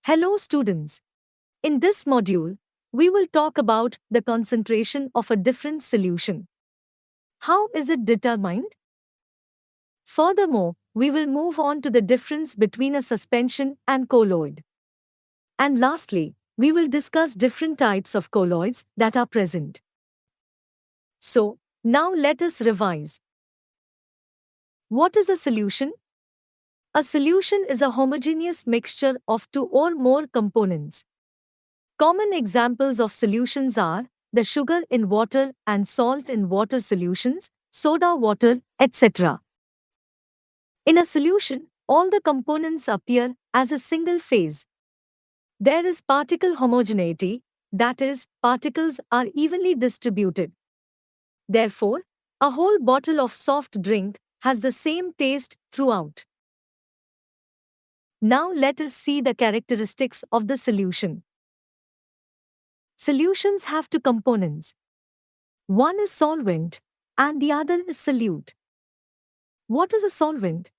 Hello students. In this module, we will talk about the concentration of a different solution. How is it determined? Furthermore, we will move on to the difference between a suspension and colloid. And lastly, we will discuss different types of colloids that are present. So, now let us revise. What is a solution? A solution is a homogeneous mixture of two or more components. Common examples of solutions are the sugar in water and salt in water solutions, soda water, etc. In a solution, all the components appear as a single phase. There is particle homogeneity, that is, particles are evenly distributed. Therefore, a whole bottle of soft drink has the same taste throughout. Now let us see the characteristics of the solution. Solutions have two components. One is solvent and the other is solute. What is a solvent?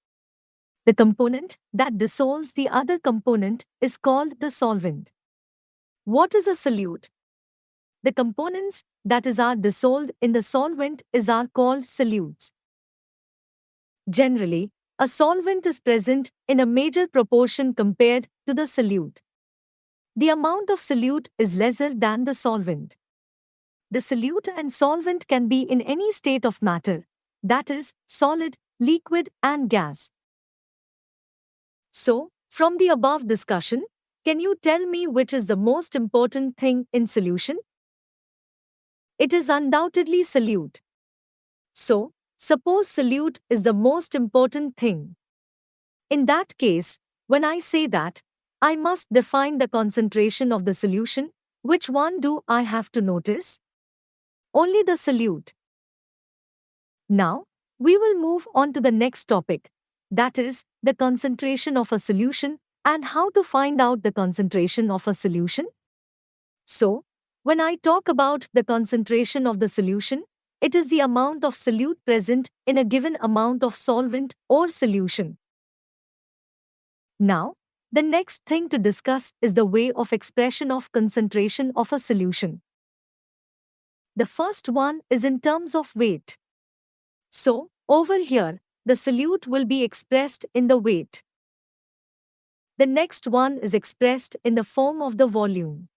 The component that dissolves the other component is called the solvent. What is a solute? The components that are dissolved in the solvent are called solutes. Generally, a solvent is present in a major proportion compared to the solute. The amount of solute is lesser than the solvent. The solute and solvent can be in any state of matter, that is, solid, liquid, and gas. So, from the above discussion, can you tell me which is the most important thing in solution? It is undoubtedly solute. So, suppose solute is the most important thing. In that case, when I say that, I must define the concentration of the solution. Which one do I have to notice? Only the solute. Now, we will move on to the next topic, that is, the concentration of a solution and how to find out the concentration of a solution. So, when I talk about the concentration of the solution, it is the amount of solute present in a given amount of solvent or solution. Now, the next thing to discuss is the way of expression of concentration of a solution. The first one is in terms of weight. So, over here, the solute will be expressed in the weight. The next one is expressed in the form of the volume.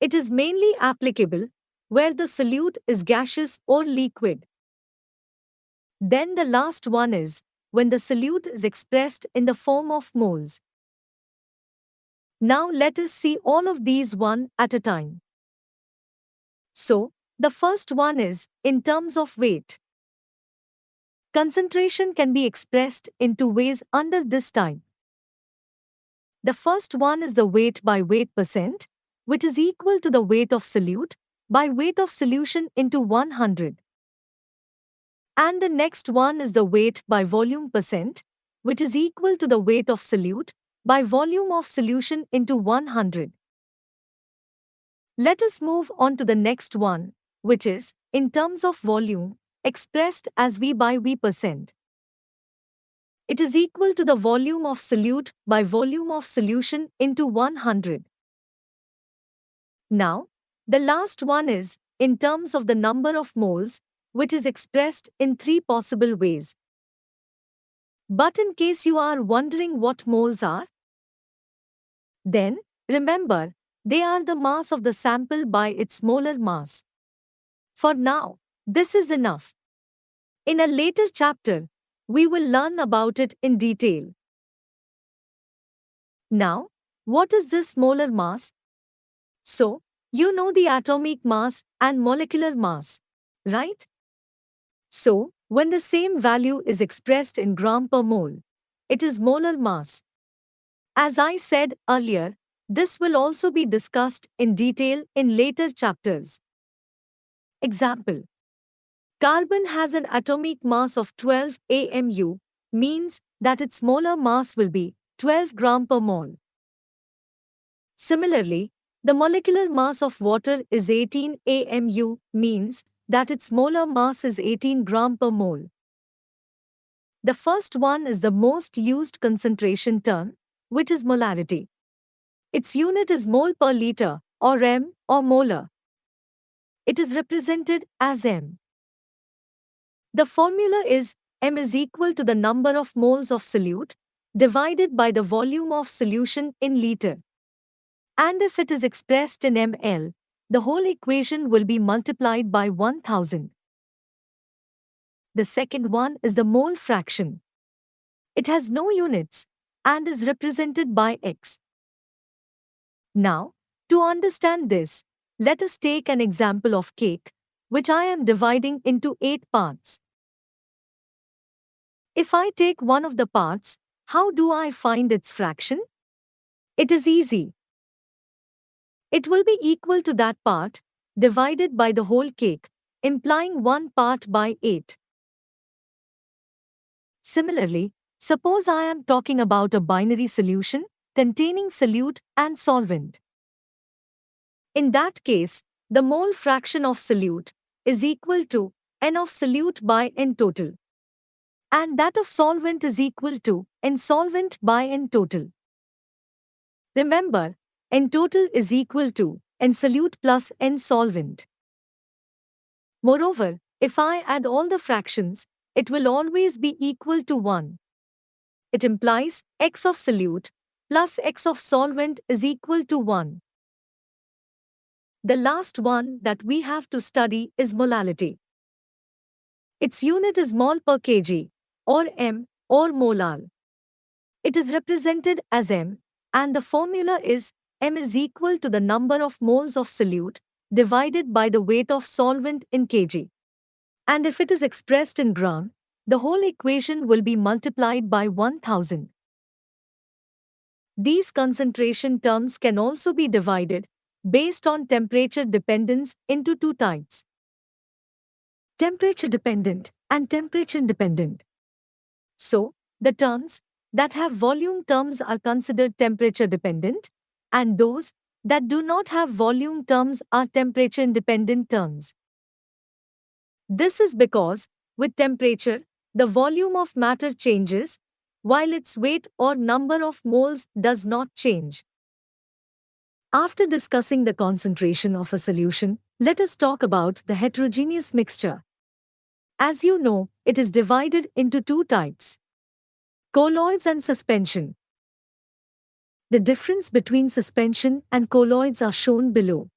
It is mainly applicable where the solute is gaseous or liquid. Then the last one is when the solute is expressed in the form of moles. Now let us see all of these one at a time. So, the first one is in terms of weight. Concentration can be expressed in two ways under this type. The first one is the weight by weight percent, which is equal to the weight of solute by weight of solution into 100. And the next one is the weight by volume percent, which is equal to the weight of solute by volume of solution into 100. Let us move on to the next one, which is in terms of volume, expressed as V by V percent. It is equal to the volume of solute by volume of solution into 100. Now, the last one is in terms of the number of moles, which is expressed in three possible ways. But in case you are wondering what moles are, then remember, they are the mass of the sample by its molar mass. For now, this is enough. In a later chapter, we will learn about it in detail. Now, what is this molar mass? So, you know the atomic mass and molecular mass, right? So, when the same value is expressed in gram per mole, it is molar mass. As I said earlier, this will also be discussed in detail in later chapters. Example: carbon has an atomic mass of 12 AMU, means that its molar mass will be 12 gram per mole. Similarly, the molecular mass of water is 18 AMU, means that its molar mass is 18 gram per mole. The first one is the most used concentration term, which is molarity. Its unit is mole per liter, or m, or molar. It is represented as m. The formula is m is equal to the number of moles of solute divided by the volume of solution in liter. And if it is expressed in ml, the whole equation will be multiplied by 1000. The second one is the mole fraction. It has no units and is represented by x. Now, to understand this, let us take an example of cake, which I am dividing into 8 parts. If I take one of the parts, how do I find its fraction? It is easy. It will be equal to that part divided by the whole cake, implying 1 part by 8. Similarly, suppose I am talking about a binary solution containing solute and solvent. In that case, the mole fraction of solute is equal to n of solute by n total, and that of solvent is equal to n solvent by n total. Remember, n total is equal to n solute plus n solvent. Moreover, if I add all the fractions, it will always be equal to 1. It implies x of solute plus x of solvent is equal to 1. The last one that we have to study is molarity. Its unit is mole per kg, or m, or molar. It is represented as m, and the formula is m is equal to the number of moles of solute divided by the weight of solvent in kg. And if it is expressed in gram, the whole equation will be multiplied by 1000. These concentration terms can also be divided based on temperature dependence into 2 types: temperature dependent and temperature independent. So, the terms that have volume terms are considered temperature dependent, and those that do not have volume terms are temperature independent terms. This is because, with temperature, the volume of matter changes, while its weight or number of moles does not change. After discussing the concentration of a solution, let us talk about the heterogeneous mixture. As you know, it is divided into 2 types: colloids and suspension. The difference between suspension and colloids are shown below.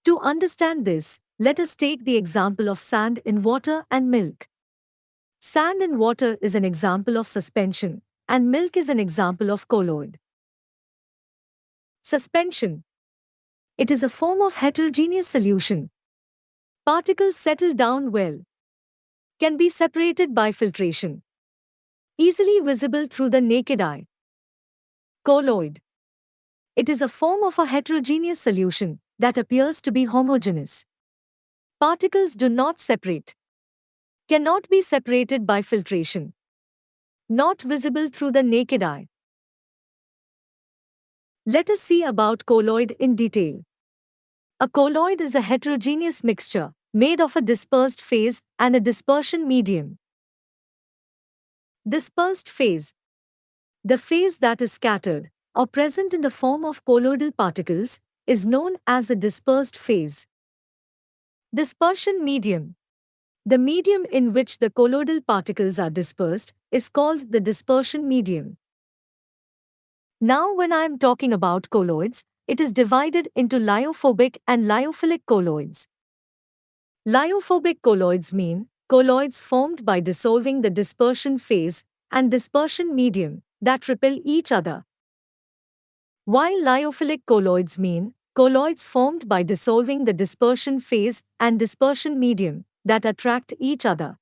To understand this, let us take the example of sand in water and milk. Sand in water is an example of suspension, and milk is an example of colloid. Suspension. It is a form of heterogeneous solution. Particles settle down well. Can be separated by filtration. Easily visible through the naked eye. Colloid. It is a form of a heterogeneous solution that appears to be homogeneous. Particles do not separate. Cannot be separated by filtration. Not visible through the naked eye. Let us see about colloid in detail. A colloid is a heterogeneous mixture made of a dispersed phase and a dispersion medium. Dispersed phase. The phase that is scattered or present in the form of colloidal particles is known as the dispersed phase. Dispersion medium. The medium in which the colloidal particles are dispersed is called the dispersion medium. Now, when I am talking about colloids, it is divided into lyophobic and lyophilic colloids. Lyophobic colloids mean colloids formed by dissolving the dispersion phase and dispersion medium that repel each other. While lyophilic colloids mean colloids formed by dissolving the dispersion phase and dispersion medium that attract each other.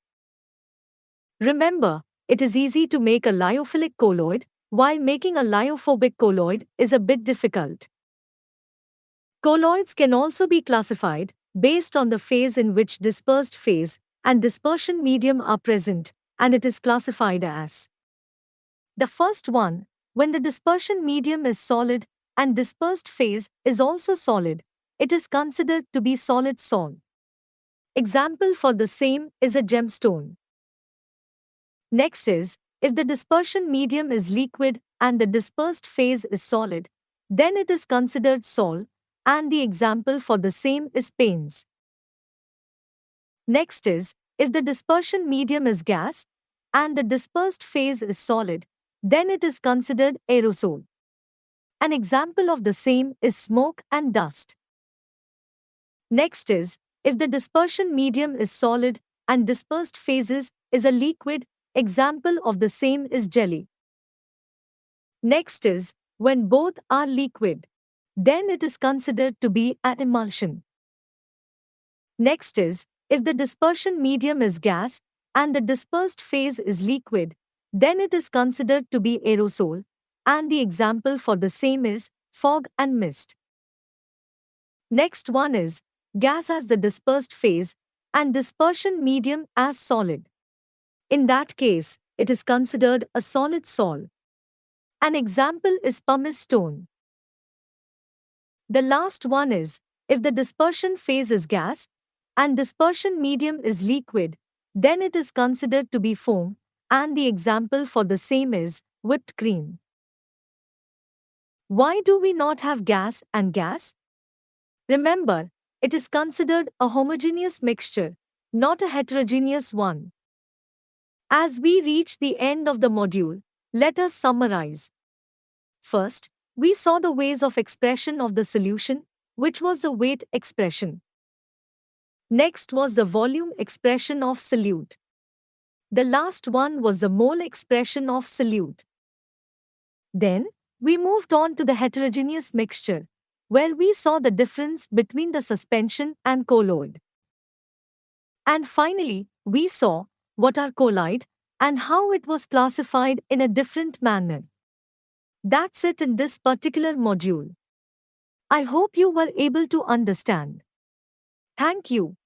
Remember, it is easy to make a lyophilic colloid, while making a lyophobic colloid is a bit difficult. Colloids can also be classified based on the phase in which dispersed phase and dispersion medium are present, and it is classified as: the first one, when the dispersion medium is solid and dispersed phase is also solid, it is considered to be solid sol. Example for the same is a gemstone. Next is, if the dispersion medium is liquid and the dispersed phase is solid, then it is considered sol, and the example for the same is paints. Next is, if the dispersion medium is gas and the dispersed phase is solid, then it is considered aerosol. An example of the same is smoke and dust. Next is, if the dispersion medium is solid and dispersed phases is a liquid, example of the same is jelly. Next is, when both are liquid, then it is considered to be an emulsion. Next is, if the dispersion medium is gas and the dispersed phase is liquid, then it is considered to be aerosol, and the example for the same is fog and mist. Next one is gas as the dispersed phase and dispersion medium as solid. In that case, it is considered a solid sol. An example is pumice stone. The last one is, if the dispersion phase is gas and dispersion medium is liquid, then it is considered to be foam, and the example for the same is whipped cream. Why do we not have gas and gas? Remember, it is considered a homogeneous mixture, not a heterogeneous one. As we reach the end of the module, let us summarize. First, we saw the ways of expression of the solution, which was the weight expression. Next was the volume expression of solute. The last one was the mole expression of solute. Then, we moved on to the heterogeneous mixture, where we saw the difference between the suspension and colloid. And finally, we saw what are colloid and how it was classified in a different manner. That's it in this particular module. I hope you were able to understand. Thank you.